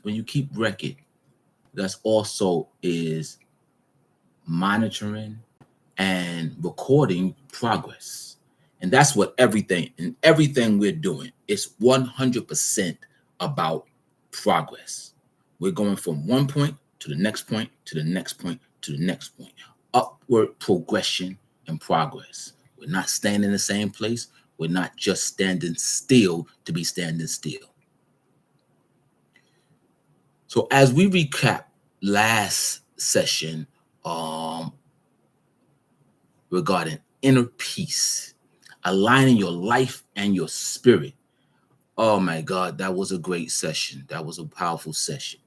when you keep record, that's also is monitoring and recording progress. And that's what everything we're doing is 100% about progress. We're going from one point to the next point, to the next point, to the next point. Upward progression and progress. We're not staying in the same place. We're not just standing still to be standing still. So as we recap last session regarding inner peace, aligning your life and your spirit. Oh my God, that was a great session. That was a powerful session.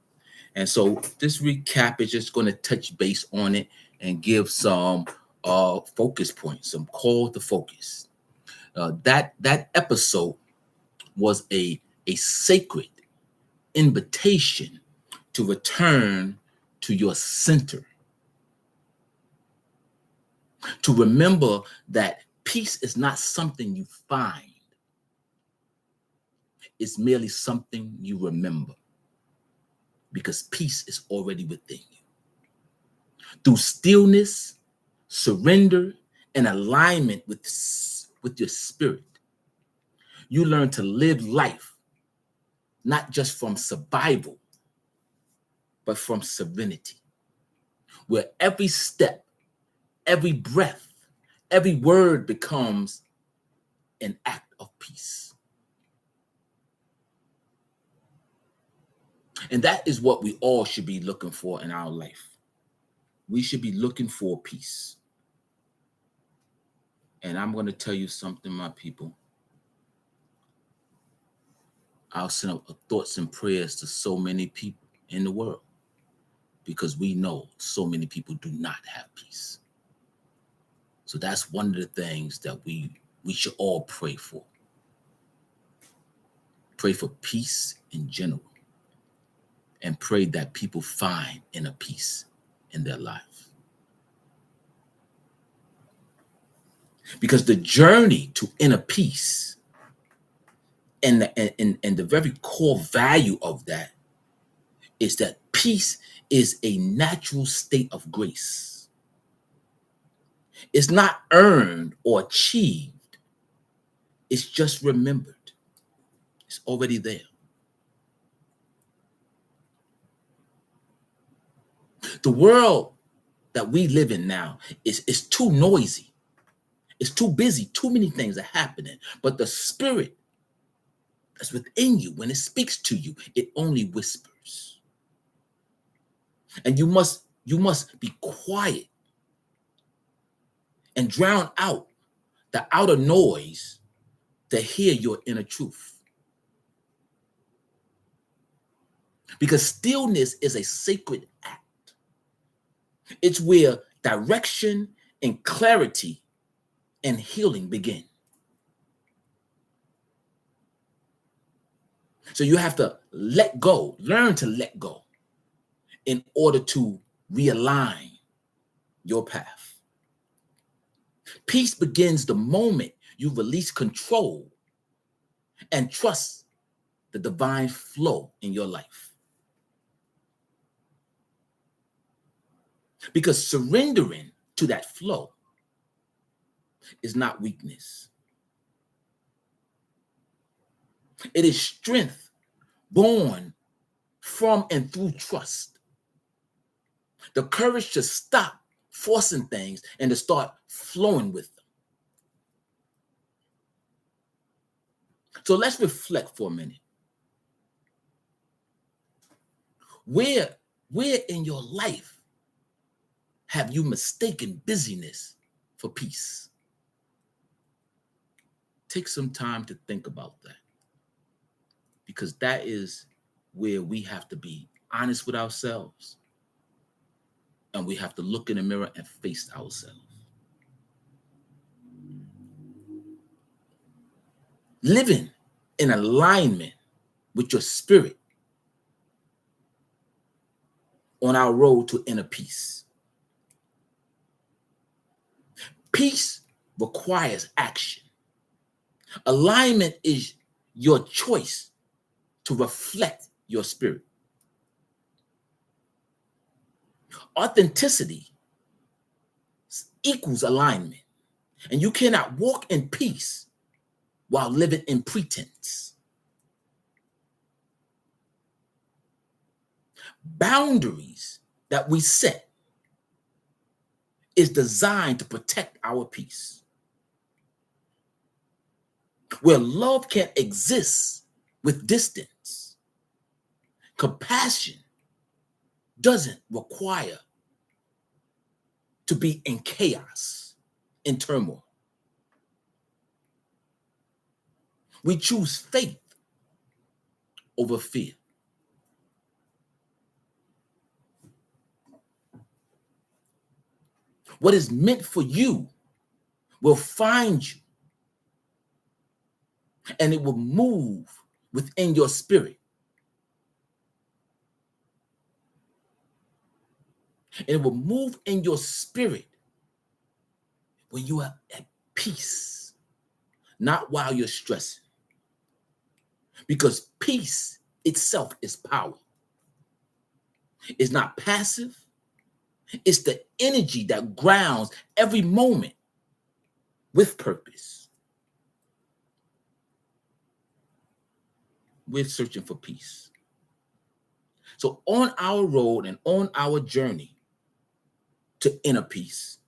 And so this recap is just going to touch base on it and give some focus points, some call to focus. That episode was a sacred invitation to return to your center. To remember that peace is not something you find. It's merely something you remember. Because peace is already within you. Through stillness, surrender, and alignment with your spirit, you learn to live life not just from survival, but from serenity, where every step, every breath, every word becomes an act of peace. And that is what we all should be looking for in our life. We should be looking for peace. And I'm going to tell you something, my people. I'll send up thoughts and prayers to so many people in the world because we know so many people do not have peace. So that's one of the things that we should all pray for. Pray for peace in general and pray that people find inner peace in their life. Because the journey to inner peace and the very core value of that is that peace is a natural state of grace. It's not earned or achieved. It's just remembered. It's already there. The world that we live in now is too noisy. It's too busy. Too many things are happening. But the spirit that's within you, when it speaks to you, it only whispers. And you must be quiet and drown out the outer noise to hear your inner truth. Because stillness is a sacred act. It's where direction and clarity and healing begin. So you have to let go, learn to let go in order to realign your path. Peace begins the moment you release control and trust the divine flow in your life. Because surrendering to that flow is not weakness. It is strength born from and through trust. The courage to stop forcing things and to start flowing with them. So let's reflect for a minute. Where in your life have you mistaken busyness for peace? Take some time to think about that. Because that is where we have to be honest with ourselves. And we have to look in the mirror and face ourselves. Living in alignment with your spirit on our road to inner peace. Peace requires action. Alignment is your choice to reflect your spirit. Authenticity equals alignment. And you cannot walk in peace while living in pretense. Boundaries that we set is designed to protect our peace. Where love can exist with distance, compassion doesn't require to be in chaos, in turmoil. We choose faith over fear. What is meant for you will find you, and it will move within your spirit. And it will move in your spirit when you are at peace, not while you're stressing. Because peace itself is power. It's not passive. It's the energy that grounds every moment with purpose. We're searching for peace. So on our road and on our journey to inner peace,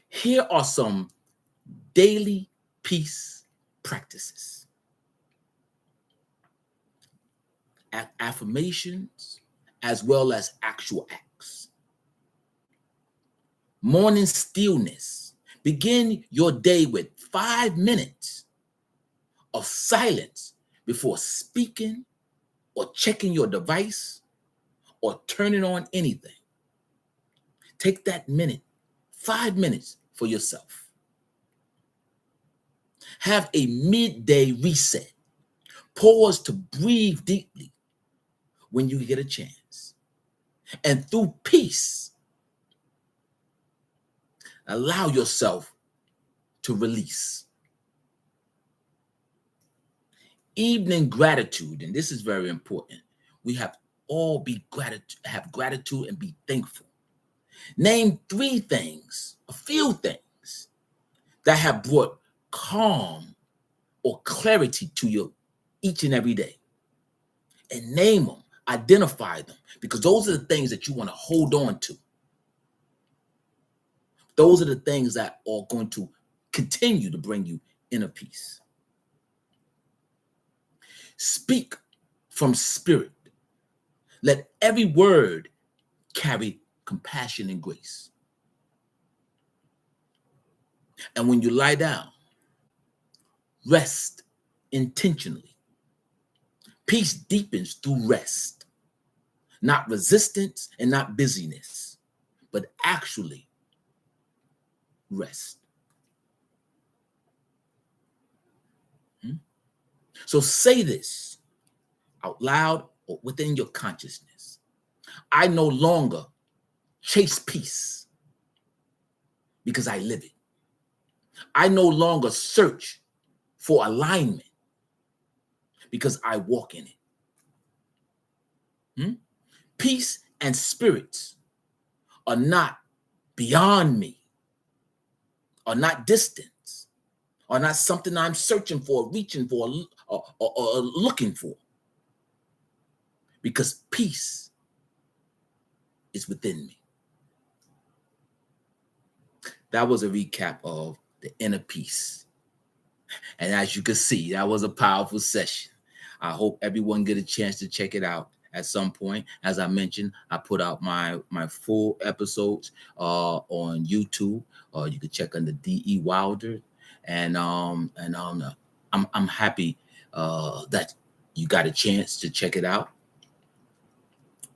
here are some daily peace practices. Affirmations as well as actual acts. Morning stillness. Begin your day with 5 minutes of silence before speaking or checking your device or turning on anything. Take that minute, 5 minutes for yourself. Have a midday reset. Pause to breathe deeply when you get a chance. And through peace, allow yourself to release. Evening gratitude, and this is very important. We have all have gratitude and be thankful. Name 3 things, a few things that have brought calm or clarity to you each and every day. And name them, identify them, because those are the things that you want to hold on to. Those are the things that are going to continue to bring you inner peace. Speak from spirit. Let every word carry compassion and grace. And when you lie down, rest intentionally. Peace deepens through rest, not resistance and not busyness, but actually rest. So say this out loud or within your consciousness. I no longer chase peace because I live it. I no longer search for alignment because I walk in it. Peace and spirits are not beyond me, are not distance, are not something I'm searching for, reaching for, or looking for. Because peace is within me. That was a recap of the inner peace. And as you can see, that was a powerful session. I hope everyone get a chance to check it out at some point. As I mentioned, I put out my full episodes on YouTube. You can check under D.E. Wilder. And I'm happy that you got a chance to check it out.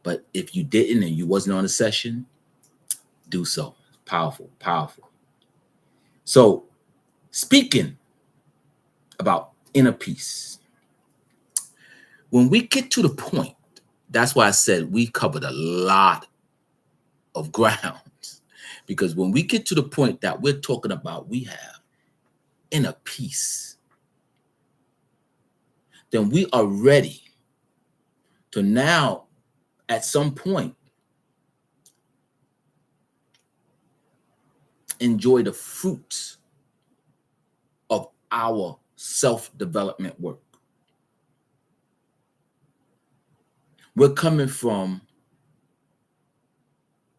But if you didn't and you wasn't on a session, do so. Powerful, powerful. So speaking about inner peace, when we get to the point, that's why I said we covered a lot of ground, because when we get to the point that we're talking about we have inner peace, then we are ready to now, at some point, enjoy the fruits of our self-development work. We're coming from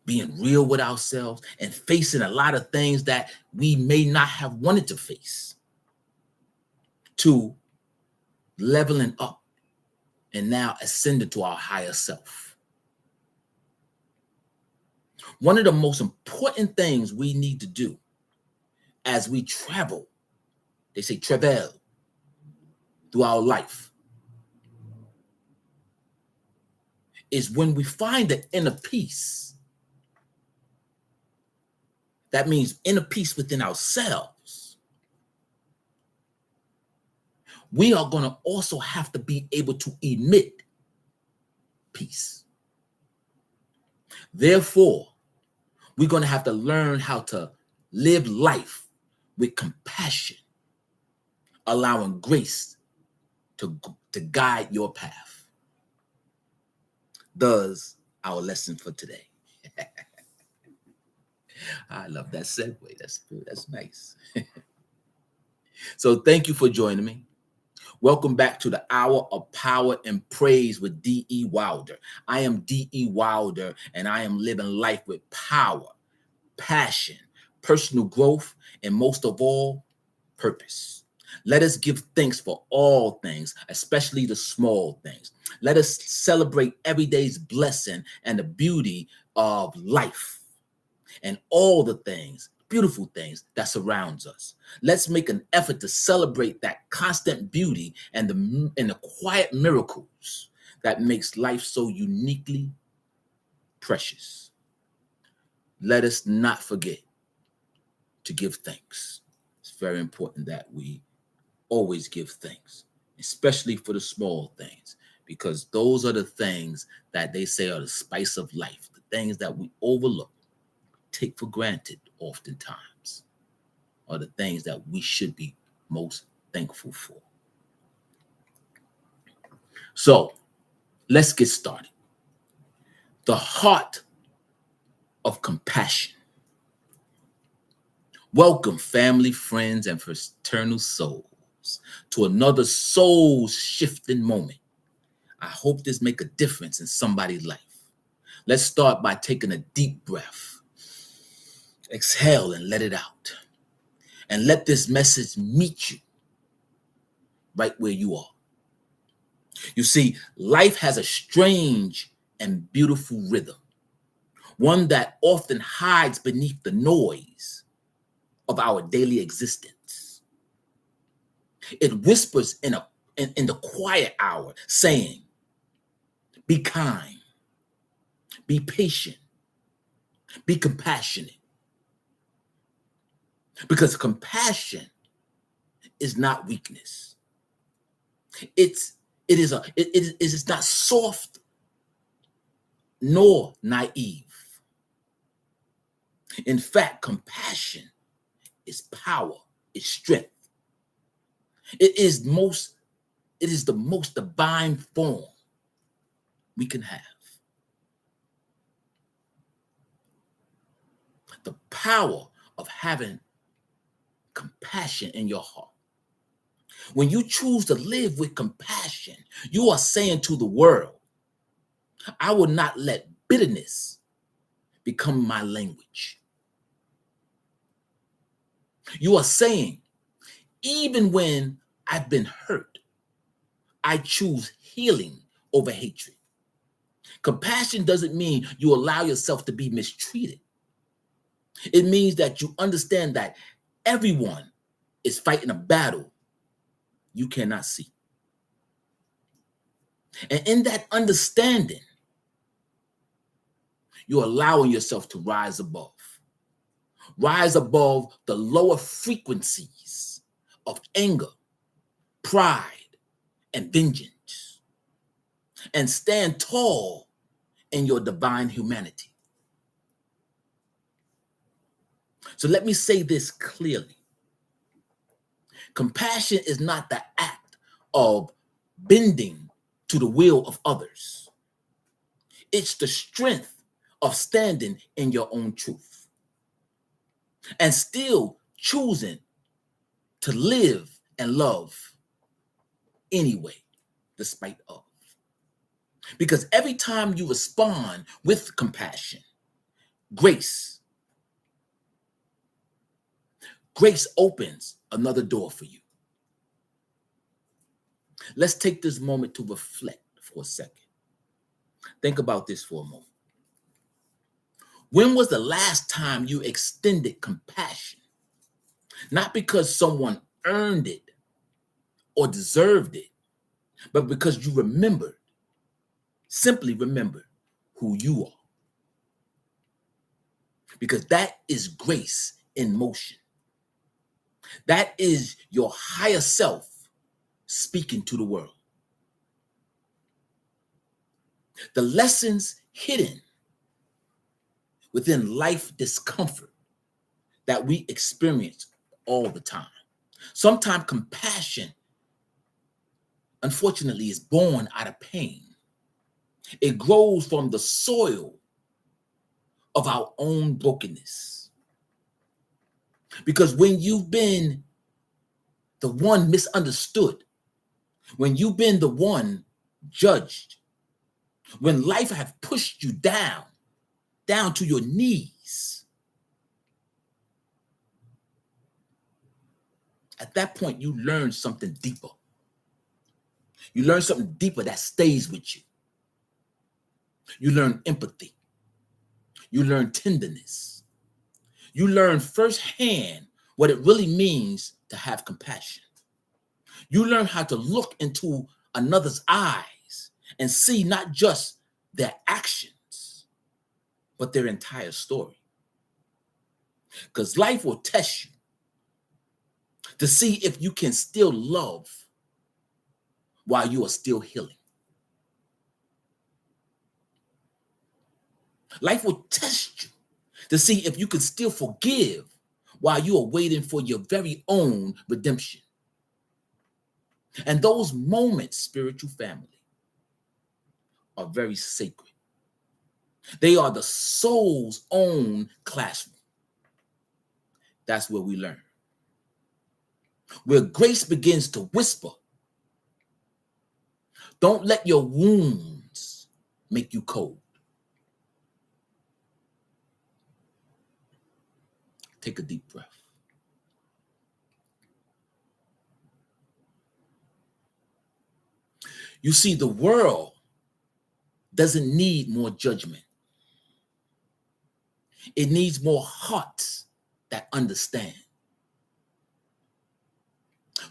being real with ourselves and facing a lot of things that we may not have wanted to face, to leveling up and now ascending to our higher self. One of the most important things we need to do as we travel, they say travel through our life, is when we find the inner peace. That means inner peace within ourselves. We are going to also have to be able to emit peace. Therefore, we're going to have to learn how to live life with compassion, allowing grace to guide your path. Thus, our lesson for today. I love that segue. That's nice. So thank you for joining me. Welcome back to the Hour of Power and Praise with D.E. Wilder. I am D.E. Wilder, and I am living life with power, passion, personal growth, and most of all, purpose. Let us give thanks for all things, especially the small things. Let us celebrate every day's blessing and the beauty of life and all the things, beautiful things that surrounds us. Let's make an effort to celebrate that constant beauty and the quiet miracles that makes life so uniquely precious. Let us not forget to give thanks. It's very important that we always give thanks, especially for the small things, because those are the things that they say are the spice of life, the things that we overlook, take for granted oftentimes, are the things that we should be most thankful for. So let's get started. The heart of compassion. Welcome, family, friends, and fraternal souls, to another soul-shifting moment. I hope this make a difference in somebody's life. Let's start by taking a deep breath. Exhale and let it out. And let this message meet you right where you are. You see, life has a strange and beautiful rhythm, one that often hides beneath the noise of our daily existence. It whispers in the quiet hour, saying, be kind, be patient, be compassionate. Because compassion is not weakness. It is not soft nor naive. In fact, compassion is power, is strength. It is the most divine form we can have. The power of having compassion in your heart. When you choose to live with compassion, you are saying to the world, I will not let bitterness become my language. You are saying, even when I've been hurt, I choose healing over hatred. Compassion doesn't mean you allow yourself to be mistreated. It means that you understand that everyone is fighting a battle you cannot see. And in that understanding, you're allowing yourself to rise above the lower frequencies of anger, pride, and vengeance, and stand tall in your divine humanity. So let me say this clearly. Compassion is not the act of bending to the will of others. It's the strength of standing in your own truth. and still choosing to live and love anyway, despite of. Because every time you respond with compassion, grace, grace opens another door for you. Let's take this moment to reflect for a second. Think about this for a moment. When was the last time you extended compassion? Not because someone earned it or deserved it, but because you remembered, simply remembered who you are. Because that is grace in motion. That is your higher self speaking to the world. The lessons hidden within life discomfort that we experience all the time. Sometimes compassion, unfortunately, is born out of pain. It grows from the soil of our own brokenness. Because when you've been the one misunderstood, when you've been the one judged, when life has pushed you down to your knees, at that point, you learn something deeper. You learn something deeper that stays with you. You learn empathy. You learn tenderness. You learn firsthand what it really means to have compassion. You learn how to look into another's eyes and see not just their actions, but their entire story. Because life will test you to see if you can still love while you are still healing. Life will test you to see if you can still forgive while you are waiting for your very own redemption. And those moments, spiritual family, are very sacred. They are the soul's own classroom. That's where we learn. Where grace begins to whisper, don't let your wounds make you cold. Take a deep breath. You see, the world doesn't need more judgment. It needs more hearts that understand.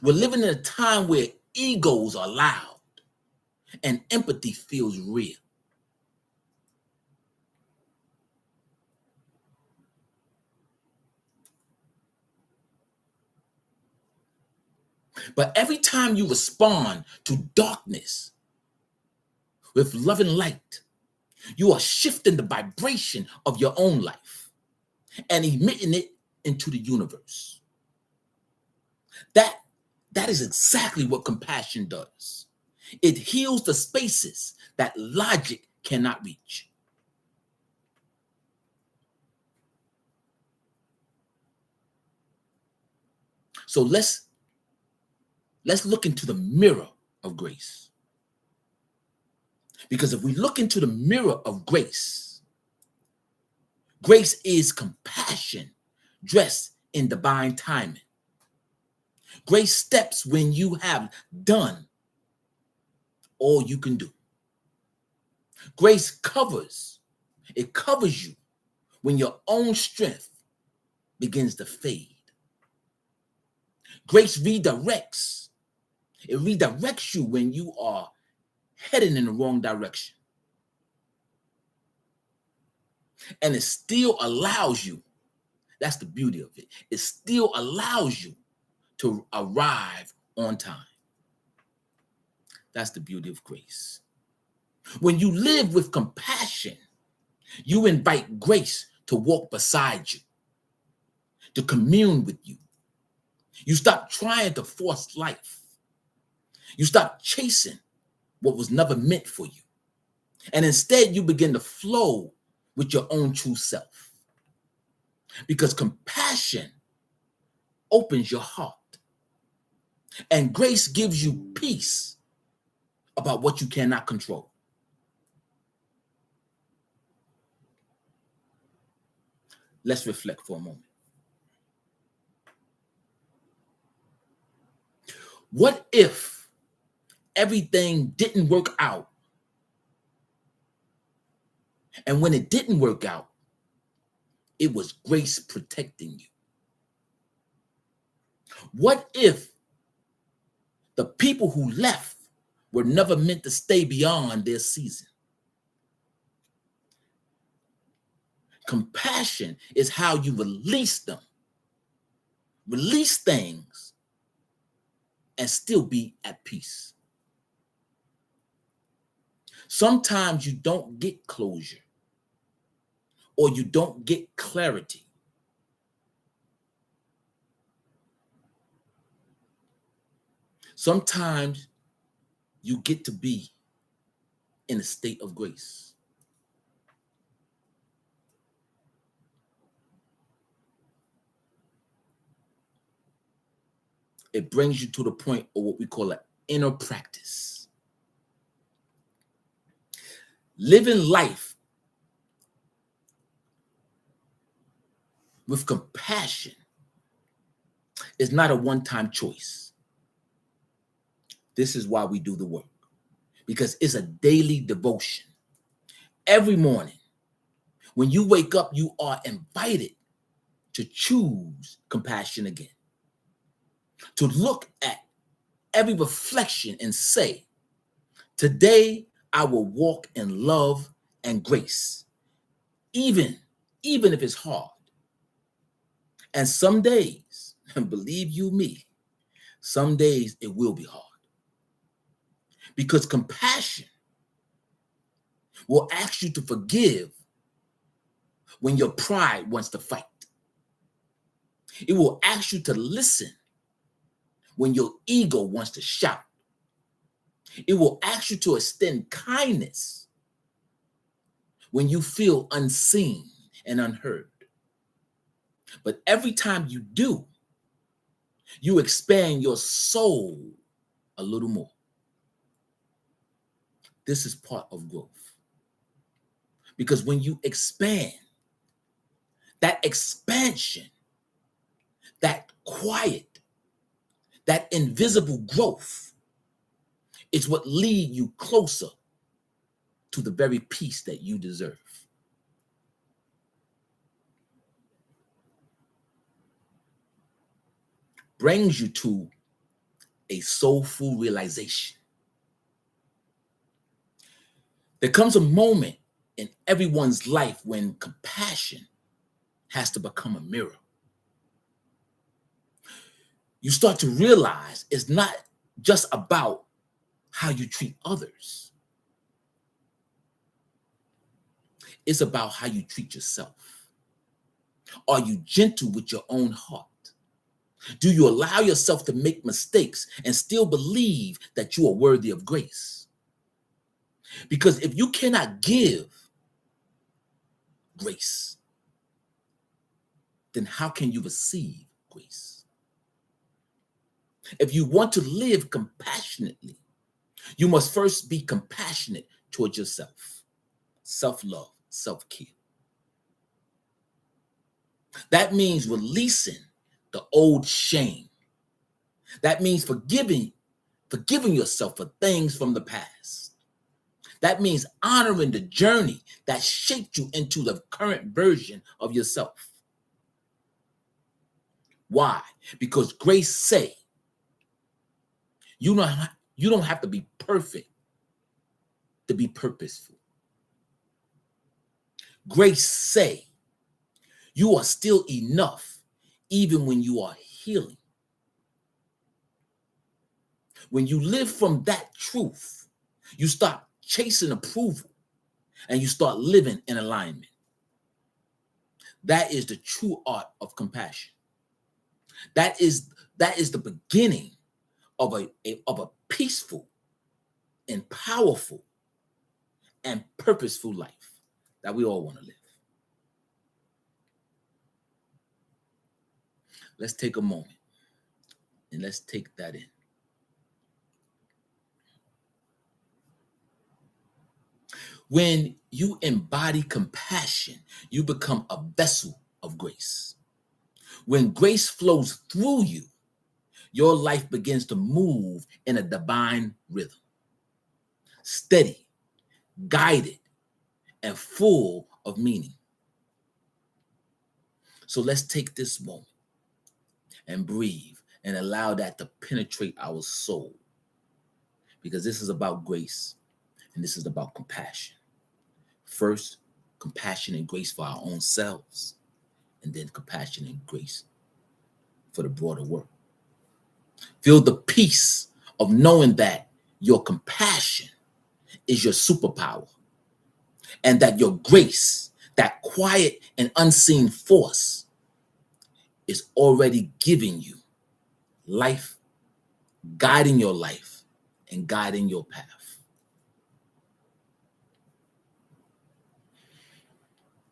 We're living in a time where egos are loud and empathy feels real. But every time you respond to darkness with love and light, you are shifting the vibration of your own life and emitting it into the universe. That is exactly what compassion does. It heals the spaces that logic cannot reach. So let's look into the mirror of grace. Because if we look into the mirror of grace, grace is compassion dressed in divine timing. Grace steps when you have done all you can do. Grace covers. It covers you when your own strength begins to fade. Grace redirects. It redirects you when you are heading in the wrong direction. And it still allows you, that's the beauty of it, it still allows you to arrive on time. That's the beauty of grace. When you live with compassion, you invite grace to walk beside you, to commune with you. You stop trying to force life. You stop chasing what was never meant for you. And instead, you begin to flow with your own true self. because compassion opens your heart and grace gives you peace about what you cannot control. Let's reflect for a moment. What if everything didn't work out? And when it didn't work out, it was grace protecting you. What if the people who left were never meant to stay beyond their season? Compassion is how you release them, release things, and still be at peace. Sometimes you don't get closure or you don't get clarity. Sometimes you get to be in a state of grace. It brings you to the point of what we call an inner practice. Living life with compassion is not a one-time choice. This is why we do the work, because it's a daily devotion. Every morning, when you wake up, you are invited to choose compassion again, to look at every reflection and say, today I will walk in love and grace, even if it's hard. And some days, and believe you me, some days it will be hard. Because compassion will ask you to forgive when your pride wants to fight. It will ask you to listen when your ego wants to shout. It will ask you to extend kindness when you feel unseen and unheard. But every time you do, you expand your soul a little more. This is part of growth. Because when you expand, that expansion, that quiet, that invisible growth is what leads you closer to the very peace that you deserve. Brings you to a soulful realization. There comes a moment in everyone's life when compassion has to become a mirror. You start to realize it's not just about how you treat others. It's about how you treat yourself. Are you gentle with your own heart? Do you allow yourself to make mistakes and still believe that you are worthy of grace? Because if you cannot give grace, then how can you receive grace? If you want to live compassionately, you must first be compassionate towards yourself. Self-love, self-care. That means releasing the old shame. That means forgiving yourself for things from the past. That means honoring the journey that shaped you into the current version of yourself. Why? Because grace say you don't have to be perfect to be purposeful. Grace say you are still enough even when you are healing. When you live from that truth, you stop chasing approval and you start living in alignment. That is the true art of compassion. That is the beginning of a peaceful and powerful and purposeful life that we all want to live. Let's take a moment and let's take that in. When you embody compassion, you become a vessel of grace. When grace flows through you, your life begins to move in a divine rhythm, steady, guided, and full of meaning. So let's take this moment and breathe and allow that to penetrate our soul, because this is about grace and this is about compassion. First, compassion and grace for our own selves, and then compassion and grace for the broader world. Feel the peace of knowing that your compassion is your superpower, and that your grace, that quiet and unseen force, is already giving you life, guiding your life, and guiding your path.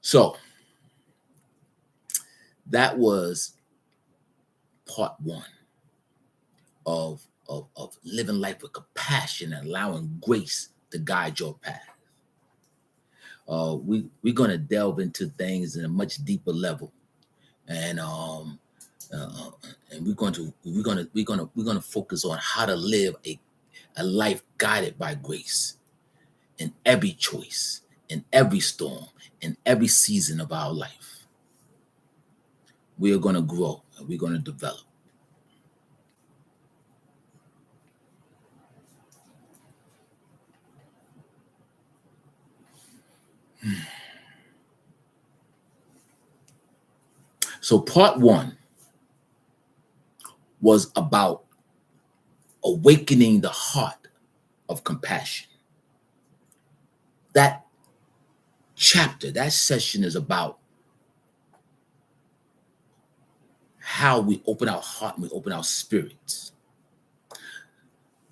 So that was part one of living life with compassion and allowing grace to guide your path. We're gonna delve into things in a much deeper level, and we're gonna focus on how to live a life guided by grace in every choice, in every storm, in every season of our life. We are gonna grow and we're gonna develop. So part one was about awakening the heart of compassion. That chapter, that session is about how we open our heart and we open our spirits.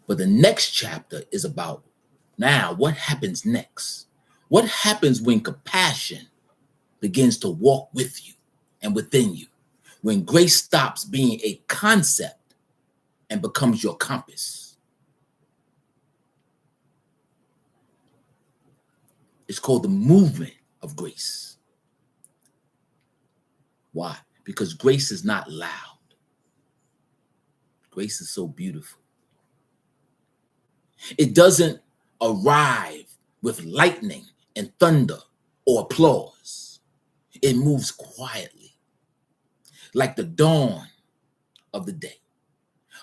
But the next chapter is about now what happens next? What happens when compassion begins to walk with you and within you? When grace stops being a concept and becomes your compass. It's called the movement of grace. Why? Because grace is not loud. Grace is so beautiful. It doesn't arrive with lightning and thunder or applause. It moves quietly, like the dawn of the day,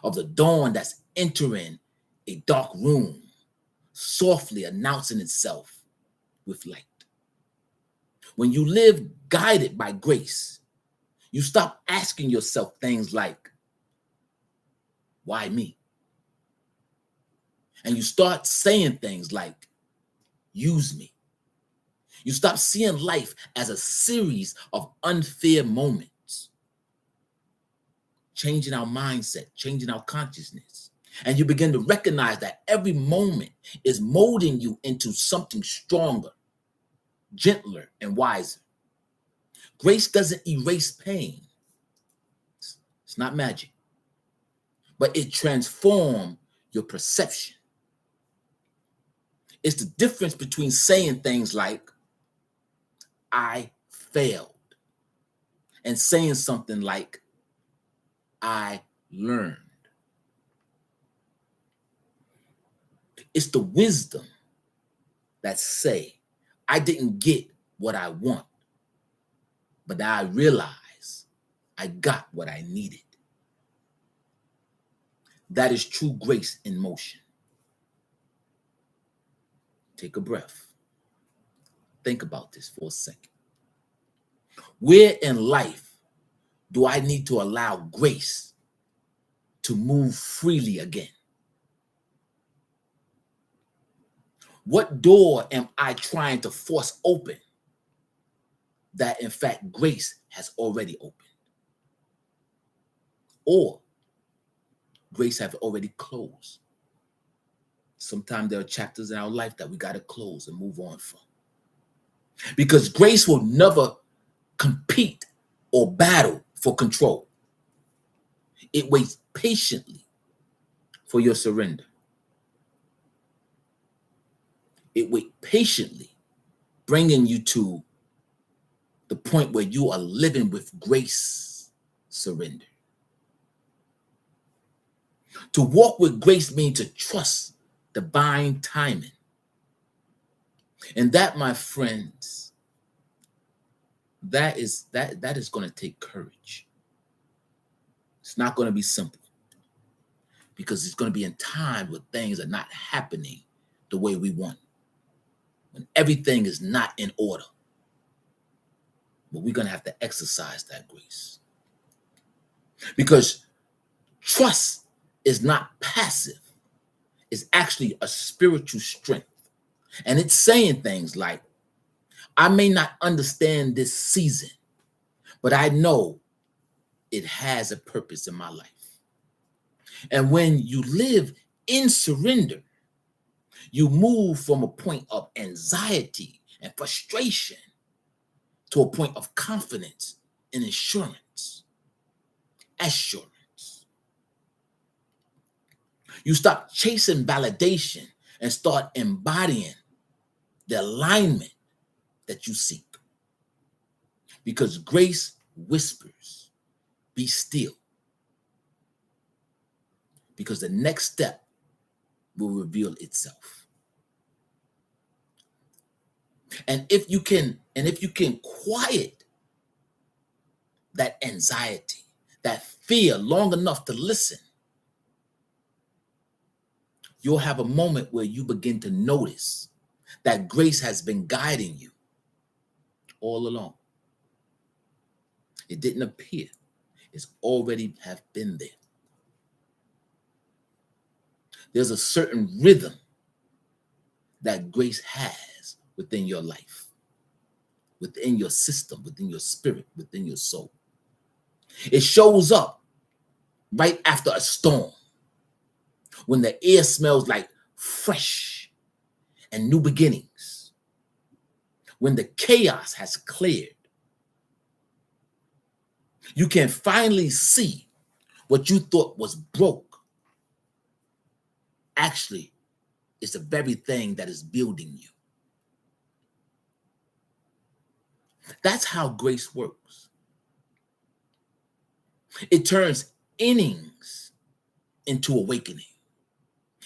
of the dawn that's entering a dark room, softly announcing itself with light. When you live guided by grace, you stop asking yourself things like, why me? And you start saying things like, use me. You stop seeing life as a series of unfair moments, changing our mindset, changing our consciousness. And you begin to recognize that every moment is molding you into something stronger, gentler, and wiser. Grace doesn't erase pain. It's not magic, but it transforms your perception. It's the difference between saying things like, I failed, and saying something like, I learned. It's the wisdom that say, I didn't get what I want, but I realize I got what I needed. That is true grace in motion. Take a breath. Think about this for a second. Where in life do I need to allow grace to move freely again? What door am I trying to force open that in fact grace has already opened? Or grace have already closed? Sometimes there are chapters in our life that we got to close and move on from. Because grace will never compete or battle for control. It waits patiently for your surrender. It waits patiently, bringing you to the point where you are living with grace surrender. To walk with grace means to trust divine timing. And that, my friends, that is going to take courage. It's not going to be simple because it's going to be in time where things are not happening the way we want, when everything is not in order. But we're going to have to exercise that grace, because trust is not passive. It's actually a spiritual strength. And it's saying things like, I may not understand this season, but I know it has a purpose in my life. And when you live in surrender, you move from a point of anxiety and frustration to a point of confidence and assurance. You stop chasing validation and start embodying the alignment that you seek. Because grace whispers, be still. Because the next step will reveal itself. And if you can quiet that anxiety, that fear long enough to listen, you'll have a moment where you begin to notice that grace has been guiding you all along. It didn't appear. It's already have been there. There's a certain rhythm that grace has within your life, within your system, within your spirit, within your soul. It shows up right after a storm, when the air smells like fresh and new beginnings, when the chaos has cleared. You can finally see what you thought was broke. Actually, it's the very thing that is building you. That's how grace works. It turns innings into awakening.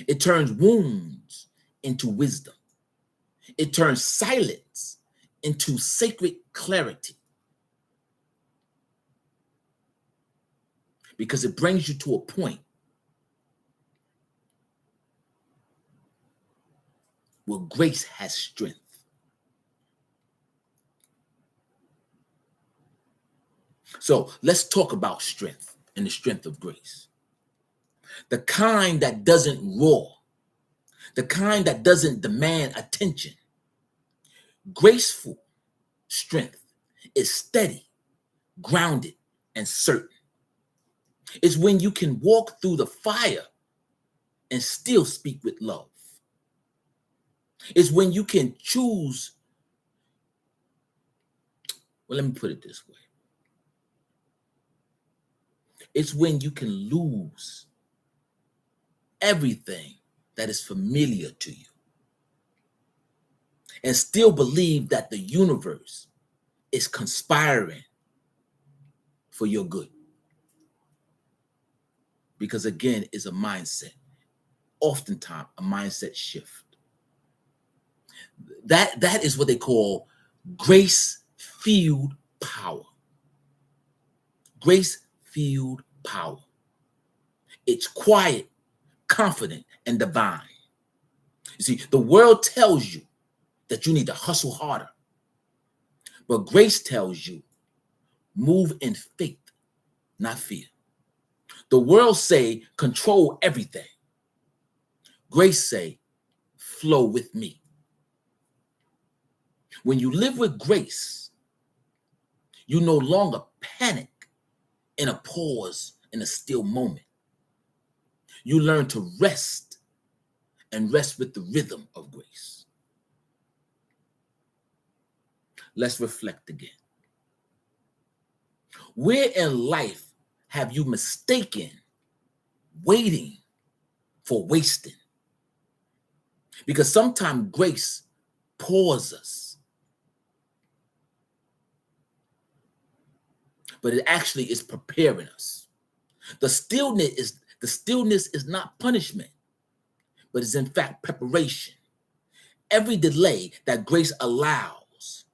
It turns wounds into wisdom. It turns silence into sacred clarity. Because it brings you to a point where grace has strength. So let's talk about strength and the strength of grace. The kind that doesn't roar, the kind that doesn't demand attention. Graceful strength is steady, grounded, and certain. It's when you can walk through the fire and still speak with love. It's when you can choose. Well, let me put it this way. It's when you can lose everything that is familiar to you and still believe that the universe is conspiring for your good. Because again, it's a mindset. Oftentimes, a mindset shift. That is what they call grace-fueled power. Grace-fueled power. It's quiet, confident, and divine. You see, the world tells you that you need to hustle harder. But grace tells you, move in faith, not fear. The world say, control everything. Grace say, flow with me. When you live with grace, you no longer panic in a pause, in a still moment. You learn to rest and rest with the rhythm of grace. Let's reflect again. Where in life have you mistaken waiting for wasting? Because sometimes grace pauses us, but it actually is preparing us. The stillness is not punishment, but it's in fact preparation. Every delay that grace allows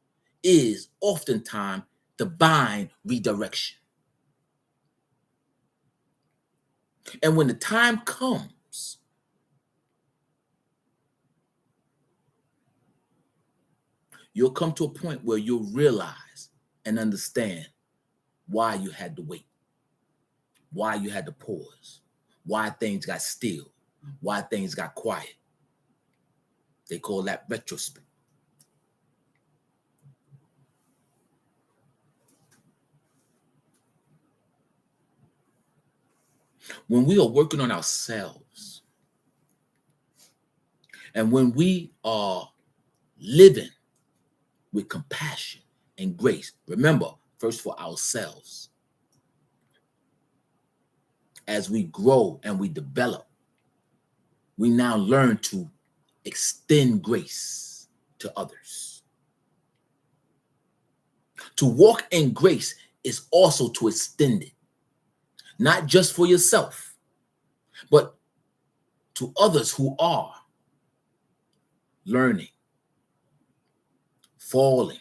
is oftentimes divine redirection. And when the time comes, you'll come to a point where you'll realize and understand why you had to wait, why you had to pause, why things got still, why things got quiet. They call that retrospect. When we are working on ourselves and when we are living with compassion and grace, remember, first for ourselves, as we grow and we develop, we now learn to extend grace to others. To walk in grace is also to extend it, not just for yourself, but to others who are learning, falling,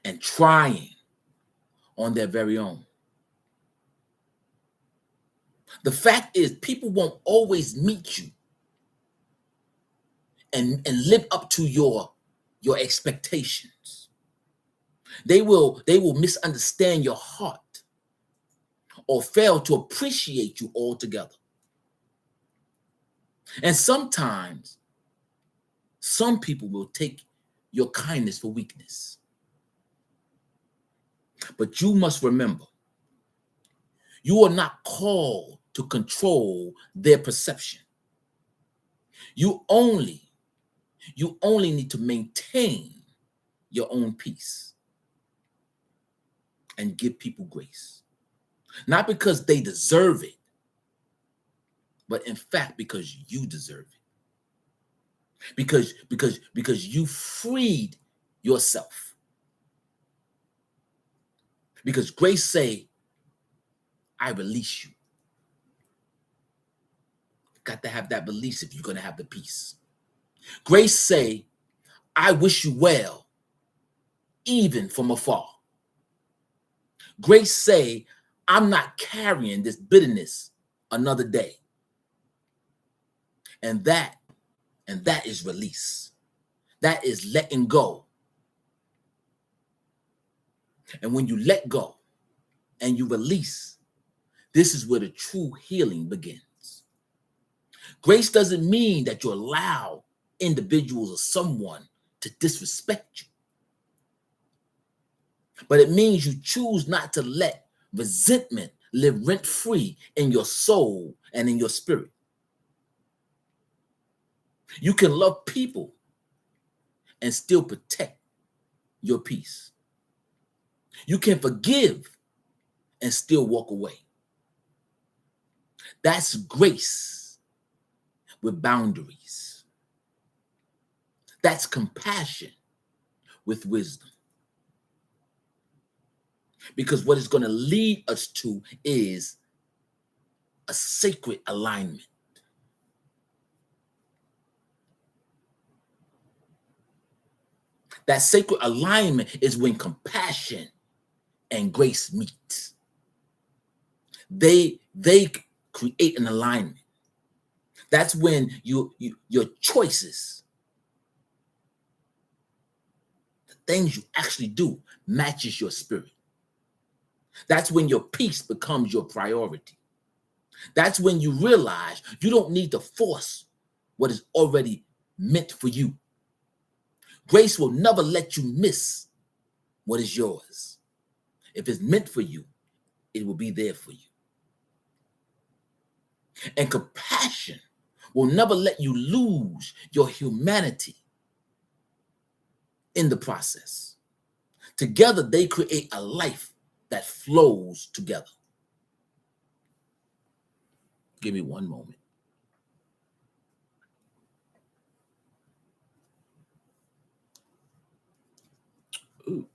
and trying on their very own. The fact is, people won't always meet you and live up to your expectations. They will misunderstand your heart or fail to appreciate you altogether. And sometimes some people will take your kindness for weakness. But you must remember, you are not called to control their perception. You only need to maintain your own peace and give people grace. Not because they deserve it, but in fact because you deserve it. Because you freed yourself. Because grace say, I release you. Got to have that release if you're going to have the peace. Grace say, I wish you well, even from afar. Grace say, I'm not carrying this bitterness another day. And that is release. That is letting go. And when you let go and you release, this is where the true healing begins. Grace doesn't mean that you allow individuals or someone to disrespect you. But it means you choose not to let resentment live rent-free in your soul and in your spirit. You can love people and still protect your peace. You can forgive and still walk away. That's grace with boundaries. That's compassion with wisdom. Because what it's going to lead us to is a sacred alignment. That sacred alignment is when compassion and grace meet. They create an alignment. That's when your choices, the things you actually do, matches your spirit. That's when your peace becomes your priority. That's when you realize you don't need to force what is already meant for you. Grace will never let you miss what is yours. If it's meant for you, it will be there for you. And compassion will never let you lose your humanity in the process. Together, they create a life that flows together. Give me one moment. Ooh.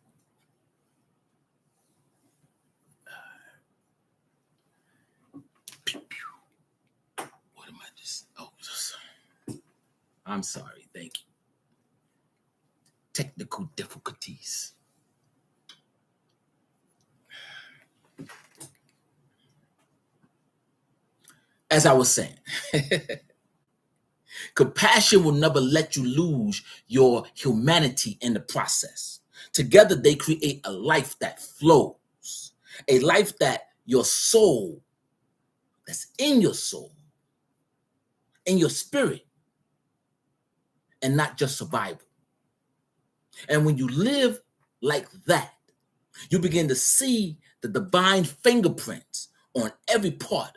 What am I just? Oh, I'm sorry. Thank you. Technical difficulties. As I was saying, compassion will never let you lose your humanity in the process. Together, they create a life that flows, a life that your soul, that's in your spirit, and not just survival. And when you live like that, you begin to see the divine fingerprints on every part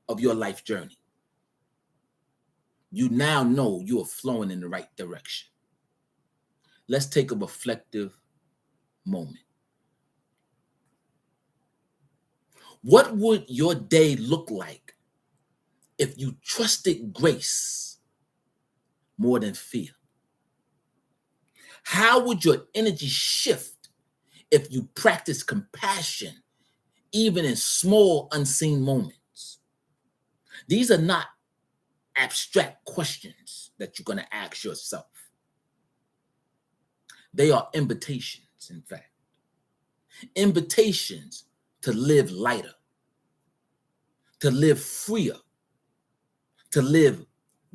of your life journey. You now know you are flowing in the right direction. Let's take a reflective moment. What would your day look like if you trusted grace more than fear? How would your energy shift if you practice compassion even in small unseen moments? These are not abstract questions that you're going to ask yourself. They are invitations, in fact. Invitations to live lighter, to live freer, to live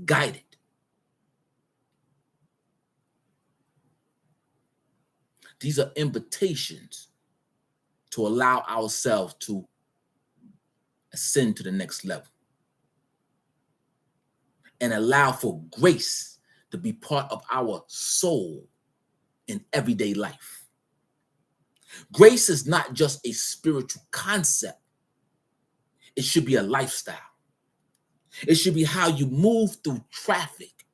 guided. These are invitations to allow ourselves to ascend to the next level and allow for grace to be part of our soul in everyday life. Grace is not just a spiritual concept. It should be a lifestyle. It should be how you move through traffic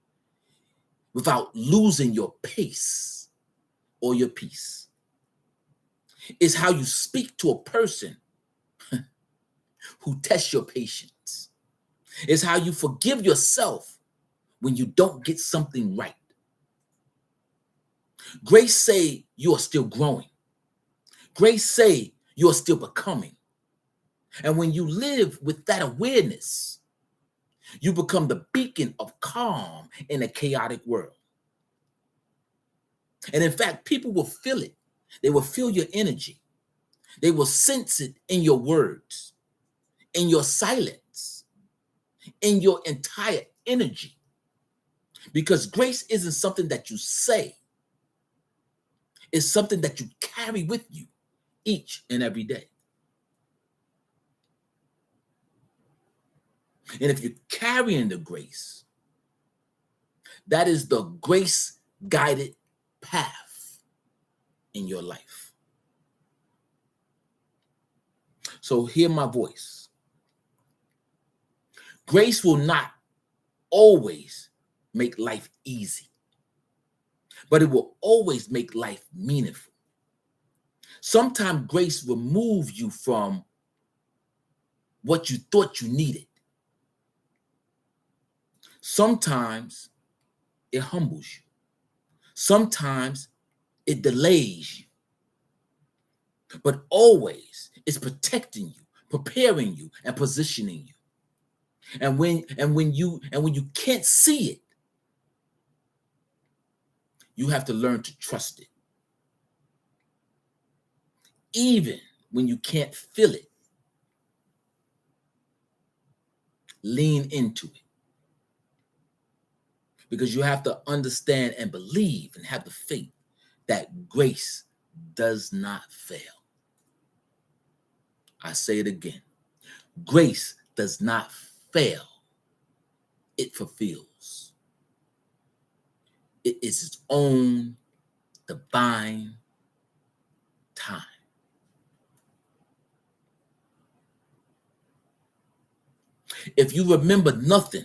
without losing your pace or your peace. It's how you speak to a person who tests your patience. It's how you forgive yourself when you don't get something right. Grace say you are still growing. Grace say you are still becoming. And when you live with that awareness, you become the beacon of calm in a chaotic world. And in fact, people will feel it. They will feel your energy. They will sense it in your words, in your silence, in your entire energy. Because grace isn't something that you say, it's something that you carry with you each and every day. And if you're carrying the grace, that is the grace guided path in your life. So hear my voice. Grace will not always make life easy, but it will always make life meaningful. Sometimes grace will move you from what you thought you needed. Sometimes it humbles you. Sometimes it delays you. But always it's protecting you, preparing you, and positioning you. And when you can't see it, you have to learn to trust it. Even when you can't feel it, lean into it. Because you have to understand and believe and have the faith that grace does not fail. I say it again. Grace does not fail. It fulfills. It is its own divine time. If you remember nothing,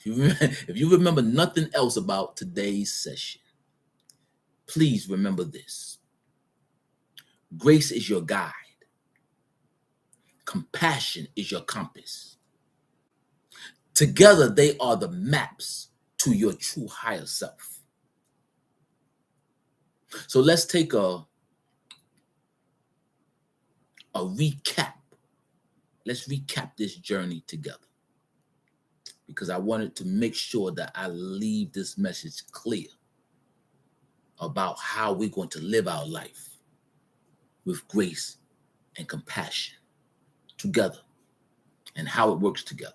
if you remember nothing else about today's session, please remember this. Grace is your guide. Compassion is your compass. Together, they are the maps to your true higher self. So let's take a recap. Let's recap this journey together, because I wanted to make sure that I leave this message clear about how we're going to live our life with grace and compassion together, and how it works together.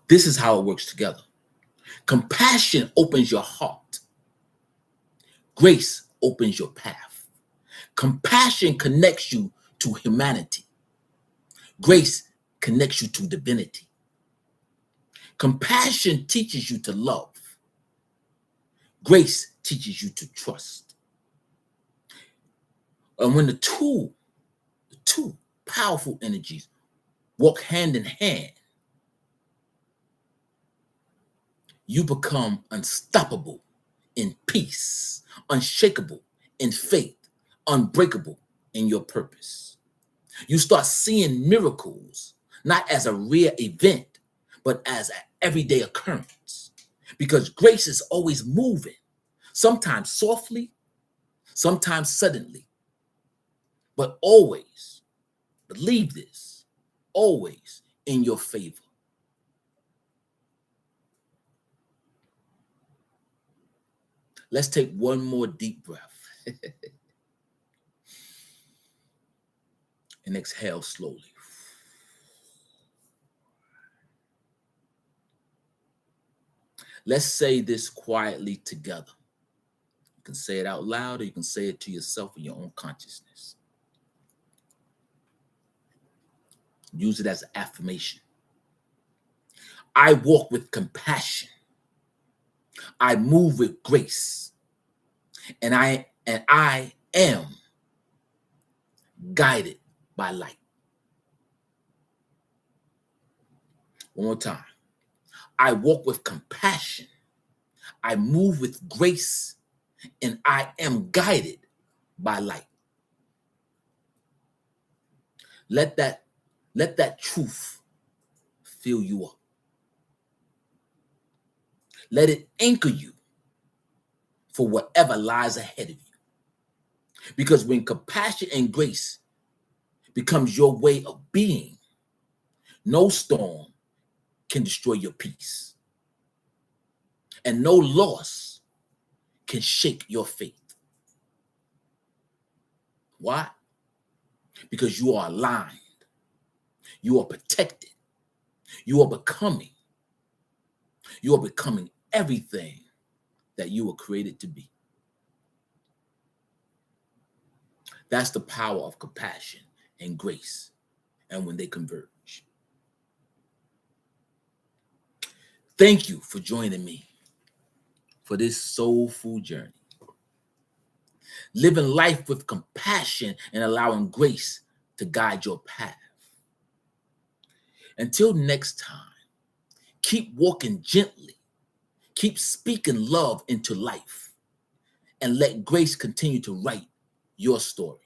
This is how it works together. Compassion opens your heart. Grace opens your path. Compassion connects you to humanity. Grace connects you to divinity. Compassion teaches you to love. Grace teaches you to trust. And when the two powerful energies walk hand in hand, you become unstoppable in peace, unshakable in faith, unbreakable in your purpose. You start seeing miracles not as a rare event, but as an everyday occurrence. Because grace is always moving, sometimes softly, sometimes suddenly, but always, believe this, always in your favor. Let's take one more deep breath and exhale slowly. Let's say this quietly together. You can say it out loud, or you can say it to yourself in your own consciousness. Use it as an affirmation. I walk with compassion. I move with grace. And I am guided by light. One more time. I walk with compassion. I move with grace, and I am guided by light. Let that truth fill you up. Let it anchor you for whatever lies ahead of you. Because when compassion and grace becomes your way of being, no storm can destroy your peace. And no loss can shake your faith. Why? Because you are aligned. You are protected. You are becoming everything that you were created to be. That's the power of compassion and grace, and when they converge. Thank you for joining me for this soulful journey. Living life with compassion and allowing grace to guide your path. Until next time, keep walking gently. Keep speaking love into life, and let grace continue to write your story.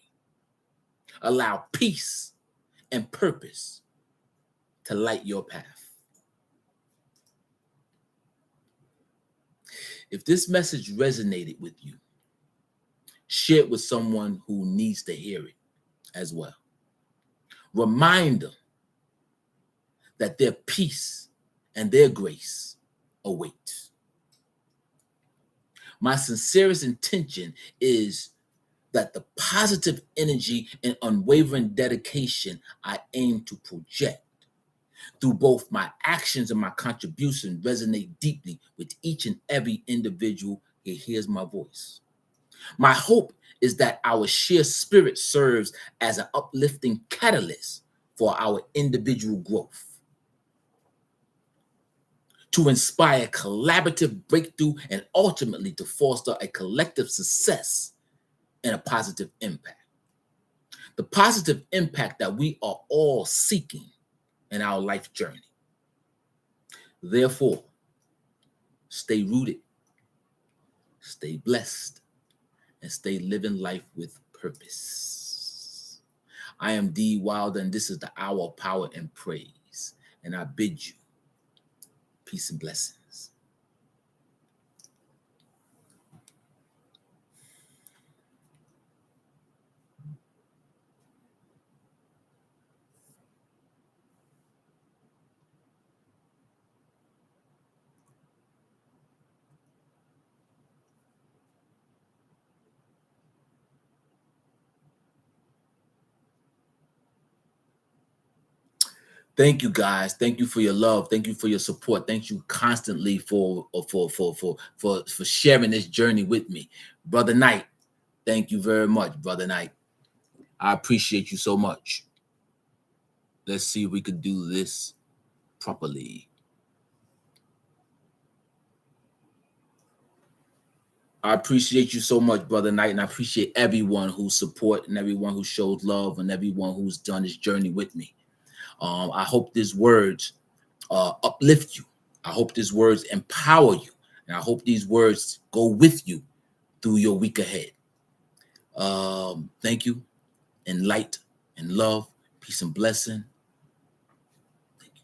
Allow peace and purpose to light your path. If this message resonated with you, share it with someone who needs to hear it as well. Remind them that their peace and their grace await. My sincerest intention is that the positive energy and unwavering dedication I aim to project through both my actions and my contribution resonate deeply with each and every individual who hears my voice. My hope is that our shared spirit serves as an uplifting catalyst for our individual growth, to inspire collaborative breakthrough, and ultimately to foster a collective success and a positive impact. The positive impact that we are all seeking in our life journey. Therefore, stay rooted, stay blessed, and stay living life with purpose. I am D. Wilder, and this is the Hour of Power and Praise. And I bid you peace and blessings. Thank you, guys. Thank you for your love. Thank you for your support. Thank you constantly for sharing this journey with me, Brother Knight. Thank you very much, Brother Knight. I appreciate you so much. Let's see if we could do this properly. I appreciate you so much, Brother Knight, and I appreciate everyone who support and everyone who showed love and everyone who's done this journey with me. I hope these words uplift you. I hope these words empower you, and I hope these words go with you through your week ahead. Thank you, and light and love, peace and blessing. Thank you.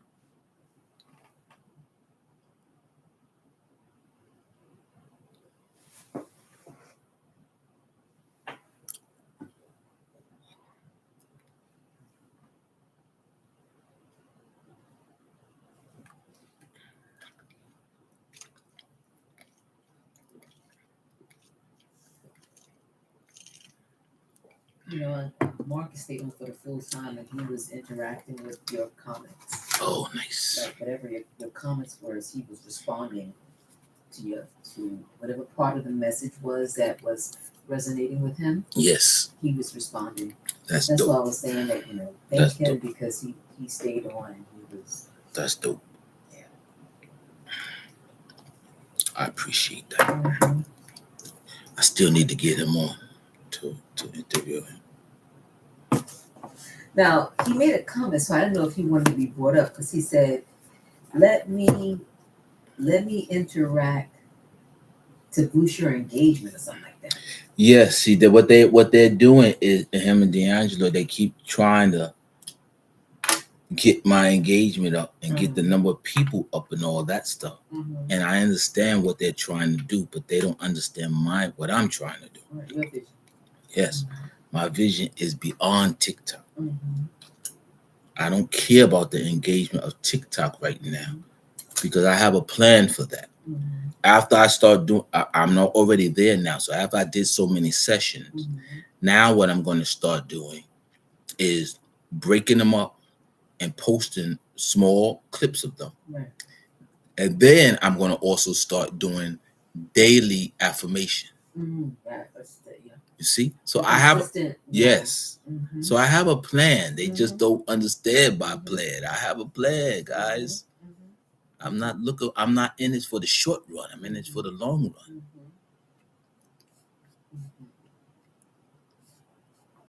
You know, Marcus stayed on for the full time, and he was interacting with your comments. Oh, nice. Like whatever your comments were, he was responding to whatever part of the message was that was resonating with him. Yes. He was responding. That's dope. Why I was saying that, thank him dope. Because he stayed on and he was. That's dope. Yeah. I appreciate that. Mm-hmm. I still need to get him on to interview him. Now, he made a comment, so I don't know if he wanted to be brought up, because he said, let me interact to boost your engagement or something like that. Yes, see that what they're doing is, him and D'Angelo, they keep trying to get my engagement up and get the number of people up and all that stuff. And I understand what they're trying to do, but they don't understand what I'm trying to do. Right, your vision. Yes, my vision is beyond TikTok. I don't care about the engagement of TikTok right now because I have a plan for that. After I start doing, I'm not already there now. So after I did so many sessions, now what I'm going to start doing is breaking them up and posting small clips of them. Right. And then I'm going to also start doing daily affirmation. You see? So I have, yes. So I have a plan. They just don't understand my plan. I have a plan, guys. I'm not in it for the short run. I'm in it for the long run.